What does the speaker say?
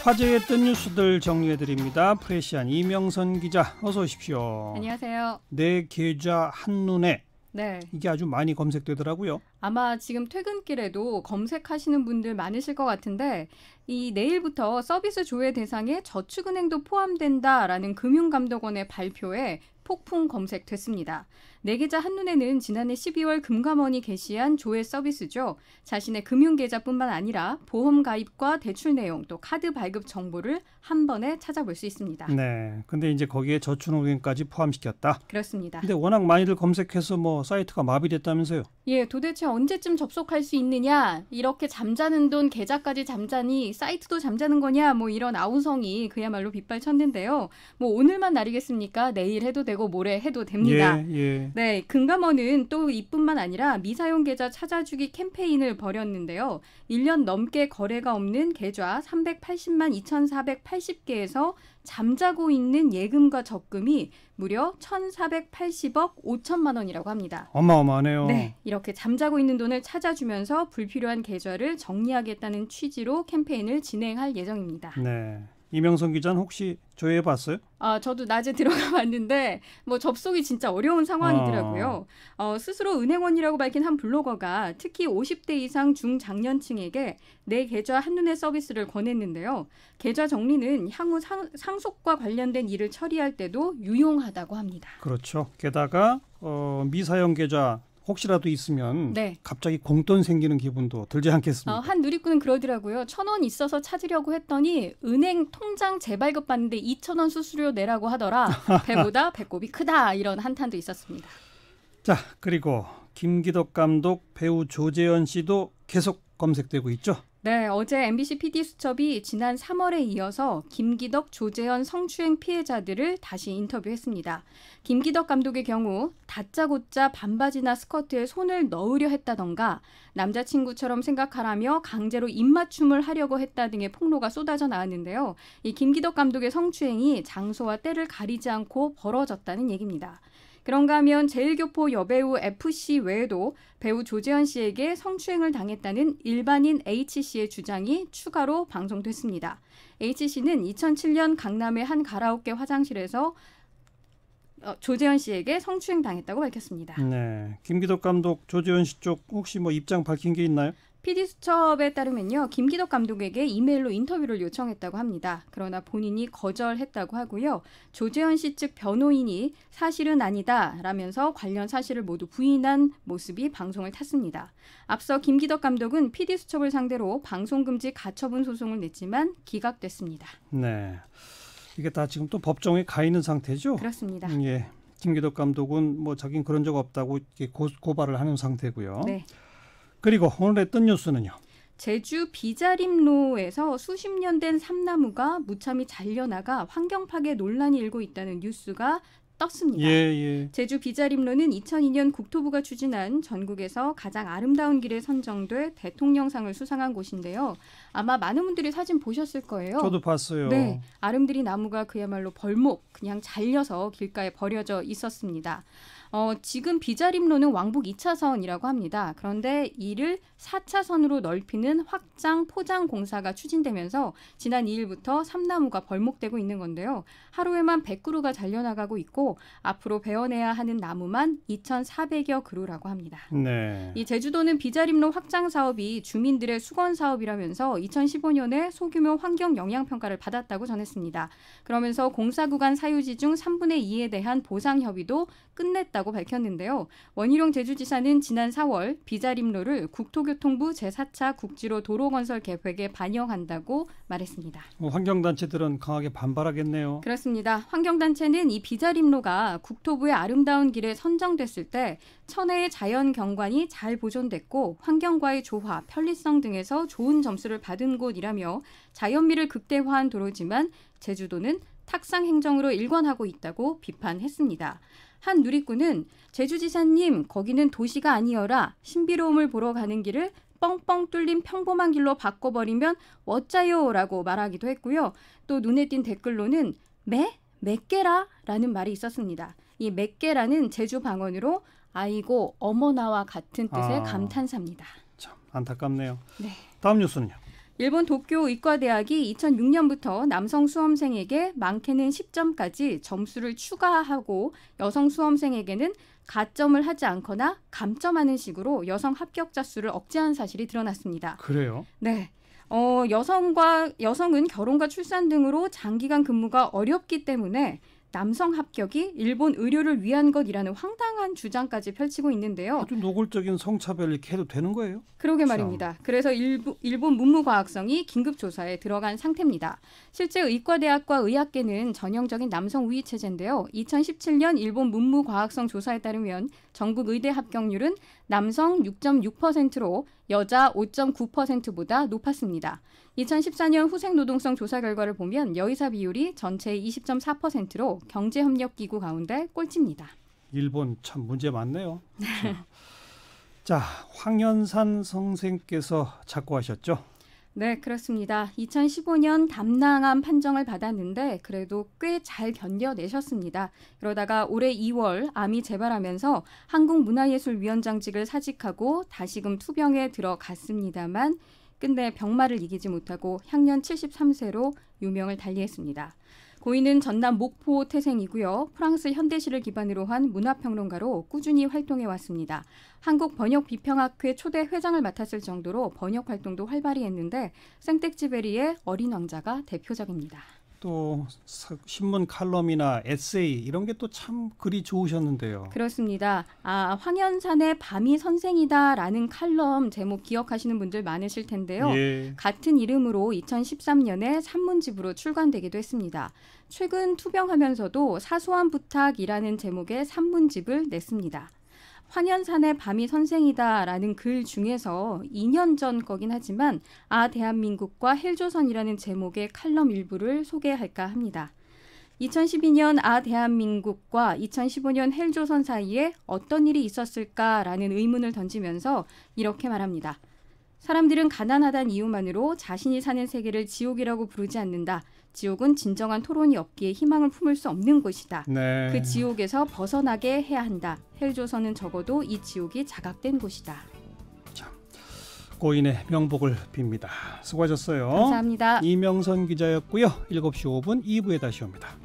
화제의 뜬 뉴스들 정리해드립니다. 프레시안 이명선 기자, 어서 오십시오. 안녕하세요. 내 계좌 한눈에. 네. 이게 아주 많이 검색되더라고요. 아마 지금 퇴근길에도 검색하시는 분들 많으실 것 같은데 이 내일부터 서비스 조회 대상에 저축은행도 포함된다라는 금융감독원의 발표에 폭풍 검색됐습니다. 내 계좌 한눈에는 지난해 12월 금감원이 게시한 조회 서비스죠. 자신의 금융계좌뿐만 아니라 보험 가입과 대출 내용 또 카드 발급 정보를 한 번에 찾아볼 수 있습니다. 네. 근데 이제 거기에 저축은행까지 포함시켰다. 그렇습니다. 근데 워낙 많이들 검색해서 사이트가 마비됐다면서요? 예, 도대체 언제쯤 접속할 수 있느냐? 이렇게 잠자는 돈 계좌까지 잠자니 사이트도 잠자는 거냐? 이런 아우성이 그야말로 빗발쳤는데요. 오늘만 날이겠습니까? 내일 해도 되고 모레 해도 됩니다. 예. 네, 금감원은 또 이뿐만 아니라 미사용 계좌 찾아주기 캠페인을 벌였는데요. 1년 넘게 거래가 없는 계좌 380만 2,480개에서 잠자고 있는 예금과 적금이 무려 1,480억 5천만 원이라고 합니다. 어마어마하네요. 네, 이렇게 잠자고 있는 돈을 찾아주면서 불필요한 계좌를 정리하겠다는 취지로 캠페인을 진행할 예정입니다. 네. 이명선 기자는 혹시 조회해봤어요? 저도 낮에 들어가 봤는데 접속이 진짜 어려운 상황이더라고요. 스스로 은행원이라고 밝힌 한 블로거가 특히 50대 이상 중장년층에게 내 계좌 한눈에 서비스를 권했는데요. 계좌 정리는 향후 상속과 관련된 일을 처리할 때도 유용하다고 합니다. 그렇죠. 게다가 미사용 계좌 혹시라도 있으면 네. 갑자기 공돈 생기는 기분도 들지 않겠습니까? 한 누리꾼은 그러더라고요. 1,000원 있어서 찾으려고 했더니 은행 통장 재발급 받는데 2,000원 수수료 내라고 하더라. 배보다 배꼽이 크다. 이런 한탄도 있었습니다. 자, 그리고 김기덕 감독, 배우 조재현 씨도 계속 검색되고 있죠? 네, 어제 MBC PD수첩이 지난 3월에 이어서 김기덕, 조재현 성추행 피해자들을 다시 인터뷰했습니다. 김기덕 감독의 경우 다짜고짜 반바지나 스커트에 손을 넣으려 했다던가 남자친구처럼 생각하라며 강제로 입맞춤을 하려고 했다 등의 폭로가 쏟아져 나왔는데요. 이 김기덕 감독의 성추행이 장소와 때를 가리지 않고 벌어졌다는 얘기입니다. 그런가 하면 제일교포 여배우 FC 외에도 배우 조재현 씨에게 성추행을 당했다는 일반인 H씨의 주장이 추가로 방송됐습니다. H씨는 2007년 강남의 한 가라오케 화장실에서 조재현 씨에게 성추행 당했다고 밝혔습니다. 네, 김기덕 감독, 조재현 씨 쪽 혹시 입장 밝힌 게 있나요? PD수첩에 따르면요. 김기덕 감독에게 이메일로 인터뷰를 요청했다고 합니다. 그러나 본인이 거절했다고 하고요. 조재현 씨 측 변호인이 사실은 아니다 라면서 관련 사실을 모두 부인한 모습이 방송을 탔습니다. 앞서 김기덕 감독은 PD수첩을 상대로 방송금지 가처분 소송을 냈지만 기각됐습니다. 네, 이게 다 지금 또 법정에 가 있는 상태죠? 그렇습니다. 예, 김기덕 감독은 자기는 그런 적 없다고 이렇게 고발을 하는 상태고요. 네. 그리고 오늘의 뜬 뉴스는요. 제주 비자림로에서 수십 년 된 삼나무가 무참히 잘려나가 환경 파괴 논란이 일고 있다는 뉴스가 떴습니다. 예. 제주 비자림로는 2002년 국토부가 추진한 전국에서 가장 아름다운 길에 선정돼 대통령상을 수상한 곳인데요. 아마 많은 분들이 사진 보셨을 거예요. 저도 봤어요. 네, 아름드리 나무가 그야말로 벌목 그냥 잘려서 길가에 버려져 있었습니다. 지금 비자림로는 왕복 2차선이라고 합니다. 그런데 이를 4차선으로 넓히는 확장 포장 공사가 추진되면서 지난 2일부터 삼나무가 벌목되고 있는 건데요. 하루에만 100그루가 잘려나가고 있고 앞으로 베어내야 하는 나무만 2,400여 그루라고 합니다. 네. 이 제주도는 비자림로 확장 사업이 주민들의 수건 사업이라면서 2015년에 소규모 환경 영향 평가를 받았다고 전했습니다. 그러면서 공사 구간 사유지 중 3분의 2에 대한 보상 협의도 끝냈다고 밝혔는데요. 원희룡 제주지사는 지난 4월 비자림로를 국토교통부 제4차 국지로 도로건설 계획에 반영한다고 말했습니다. 환경단체들은 강하게 반발하겠네요. 그렇습니다. 환경단체는 이 비자림로가 국토부의 아름다운 길에 선정됐을 때 천혜의 자연 경관이 잘 보존됐고 환경과의 조화, 편리성 등에서 좋은 점수를 받은 곳이라며 자연미를 극대화한 도로지만 제주도는 탁상 행정으로 일관하고 있다고 비판했습니다. 한 누리꾼은 제주지사님 거기는 도시가 아니어라 신비로움을 보러 가는 길을 뻥뻥 뚫린 평범한 길로 바꿔버리면 어짜요라고 말하기도 했고요. 또 눈에 띈 댓글로는 몇 개라? 라는 말이 있었습니다. 이 몇 개라는 제주 방언으로 아이고 어머나와 같은 뜻의 감탄사입니다. 참 안타깝네요. 네. 다음 뉴스는요. 일본 도쿄 의과대학이 2006년부터 남성 수험생에게 많게는 10점까지 점수를 추가하고 여성 수험생에게는 가점을 하지 않거나 감점하는 식으로 여성 합격자 수를 억제한 사실이 드러났습니다. 그래요? 네. 여성은 결혼과 출산 등으로 장기간 근무가 어렵기 때문에 남성 합격이 일본 의료를 위한 것이라는 황당한 주장까지 펼치고 있는데요. 아주 노골적인 성차별 이렇게 해도 되는 거예요? 그러게 말입니다. 그래서 일본 문무과학성이 긴급 조사에 들어간 상태입니다. 실제 의과대학과 의학계는 전형적인 남성 우위 체제인데요. 2017년 일본 문무과학성 조사에 따르면 전국 의대 합격률은 남성 6.6%로 여자 5.9%보다 높았습니다. 2014년 후생노동성 조사 결과를 보면 여의사 비율이 전체의 20.4%로 경제협력기구 가운데 꼴찌입니다. 일본 참 문제 많네요. 자, 황현산 선생께서 작고하셨죠? 네, 그렇습니다. 2015년 담낭암 판정을 받았는데 그래도 꽤 잘 견뎌내셨습니다. 그러다가 올해 2월 암이 재발하면서 한국문화예술위원장직을 사직하고 다시금 투병에 들어갔습니다만 끝내 병마를 이기지 못하고 향년 73세로 유명을 달리했습니다. 고인은 전남 목포 태생이고요. 프랑스 현대시를 기반으로 한 문화평론가로 꾸준히 활동해왔습니다. 한국번역비평학회 초대 회장을 맡았을 정도로 번역 활동도 활발히 했는데 생텍쥐베리의 어린 왕자가 대표적입니다. 또 신문 칼럼이나 에세이 이런 게 또 참 글이 좋으셨는데요. 그렇습니다. 황현산의 밤이 선생이다라는 칼럼 제목 기억하시는 분들 많으실 텐데요. 예. 같은 이름으로 2013년에 산문집으로 출간되기도 했습니다. 최근 투병하면서도 사소한 부탁이라는 제목의 산문집을 냈습니다. 황현산의 밤이 선생이다라는 글 중에서 2년 전 거긴 하지만 대한민국과 헬조선이라는 제목의 칼럼 일부를 소개할까 합니다. 2012년 대한민국과 2015년 헬조선 사이에 어떤 일이 있었을까라는 의문을 던지면서 이렇게 말합니다. 사람들은 가난하다는 이유만으로 자신이 사는 세계를 지옥이라고 부르지 않는다. 지옥은 진정한 토론이 없기에 희망을 품을 수 없는 곳이다. 네. 그 지옥에서 벗어나게 해야 한다. 헬조선은 적어도 이 지옥이 자각된 곳이다. 참, 고인의 명복을 빕니다. 수고하셨어요. 감사합니다. 이명선 기자였고요. 7시 5분 2부에 다시 옵니다.